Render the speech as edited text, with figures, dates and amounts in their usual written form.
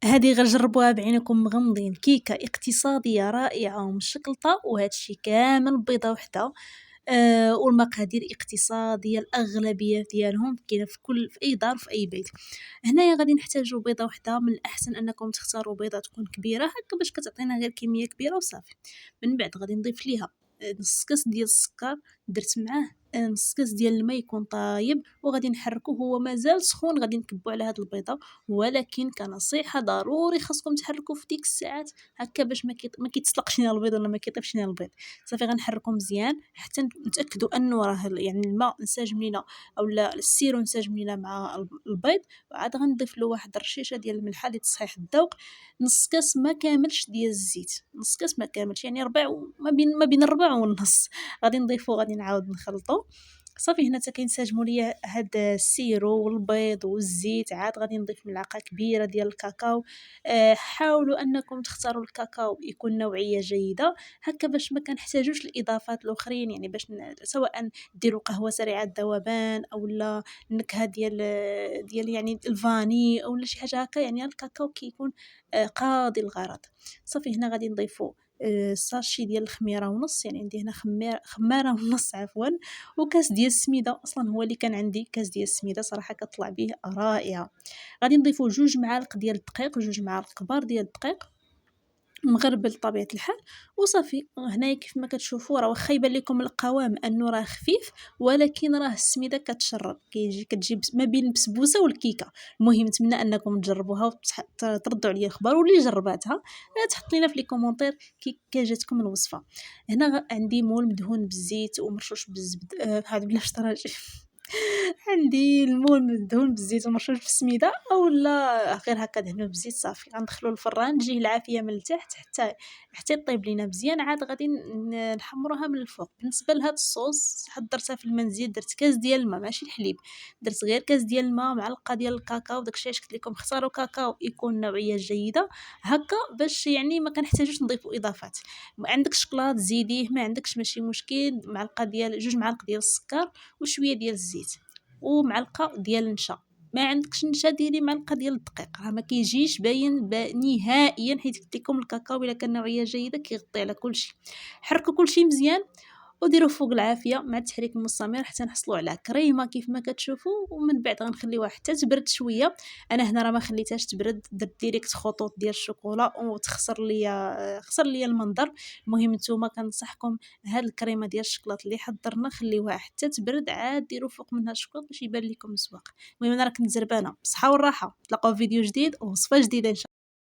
هذه غير جربوها بعينكم مغمضين، كيكة اقتصادية رائعة ومشكلطة، وهذا الشي كامل بيضة وحدة. والمقادير اقتصادية، الأغلبية ديالهم كاينة في أي دار في أي بيت. هنايا غادي نحتاجو بيضة وحدة، من الأحسن أنكم تختاروا بيضة تكون كبيرة هكا باش كتعطينا غير كمية كبيرة وصافي. من بعد غادي نضيف ليها نص كاس ديال السكر، درت معاه نص كاس ديال الماء يكون طايب، وغادي نحركو هو مازال سخون. غادي نكبو على هاد البيضة، ولكن كنصيحة ضروري خاصكم تحركو في ديك الساعات هكا باش ما كيتسلقش لينا البيض ولا ما كيطيبش لينا البيض. صافي غنحركو مزيان حتى نتاكدوا انه راه يعني الماء انسجم لينا اولا السيرو انسجم لينا مع البيض. وعاد غنضيف له واحد الرشيشه ديال الملحه لتصحيح الذوق، نص كاس ما كاملش ديال الزيت، نص كاس ما كاملش يعني ربع ما بين ربع ونص. غادي نضيفو، غادي نعاود نخلطو. صافي هنا حتى كينسجموا ليا هاد السيرو والبيض والزيت. عاد غادي نضيف ملعقه كبيره ديال الكاكاو. حاولوا انكم تختاروا الكاكاو يكون نوعيه جيده هكا باش ما كنحتاجوش الاضافات الاخرين، يعني باش سواء ديروا قهوه سريعه الذوبان اولا النكهه ديال يعني الفاني اولا شي حاجه هكا، يعني الكاكاو كيكون قاضي الغرض. صافي هنا غادي نضيفوا ساشي ديال الخميره ونص، يعني عندي هنا خماره ونص عفوا، وكاس ديال السميده. اصلا هو اللي كان عندي كاس ديال السميده صراحه كطلع به رائعه. غادي نضيفوا 2 معالق ديال الدقيق، 2 معالق كبار ديال الدقيق مغربل بطبيعة الحال. وصافي هنايا كيف ما كتشوفوا راه واخا يبان لكم القوام انه راه خفيف، ولكن راه السميده كتشرب كتجي ما بين البسبوسه والكيكه. المهم نتمنى انكم تجربوها وتردوا عليا الخبر، واللي جرباتها تحط لينا في لي كومونتير كي جاتكم الوصفه. هنا عندي مول مدهون بالزيت ومرشوش بالزبد، هذا بلا شطراجي. عندي المول مدهون بالزيت ومرشوش بالسميده اولا غير هكا دهنوه بالزيت. صافي غندخلو الفران تجيه العافيه من التحت حتى يطيب لينا مزيان. عاد غادي نحمروها من الفوق. بالنسبه لهاد الصوص حضرتها في المنزل، درت كاس ديال الماء ماشي الحليب، درت غير كاس ديال الماء، معلقه ديال الكاكاو. داكشي علاش قلت لكم اختاروا كاكاو يكون نوعيه جيده هكا باش يعني ما كنحتاجوش نضيفوا اضافات. ما عندك شكلاط زيديه، ما عندكش ماشي مشكل. معلقه ديال 2 معالق ديال السكر وشويه ديال الزيت ومعلقه ديال النشا. ما عندكش نشا ديري معلقه ديال الدقيق، راه ما كيجيش باين نهائيا، حيت قلت لكم الكاكاو الا كان نوعيه جيده كيغطي على كلشي. حركوا كلشي مزيان وديروا فوق العافيه مع التحريك المستمر حتى نحصلوا على كريمه كيف ما كتشوفوا. ومن بعد غنخليوها حتى تبرد شويه. انا هنا راه ما خليتهاش تبرد، درت ديريكت خطوط ديال الشوكولا خسر ليا المنظر. المهم نتوما كنصحكم هاد الكريمه ديال الشكلاط اللي حضرنا خليوها حتى تبرد، عاد ديروا فوق منها الشكلاط باش يبان لكم مزواق. المهم انا راه كنت زربانه، بصحه والراحه. تلاقاو في فيديو جديد ووصفه جديده ان شاء الله.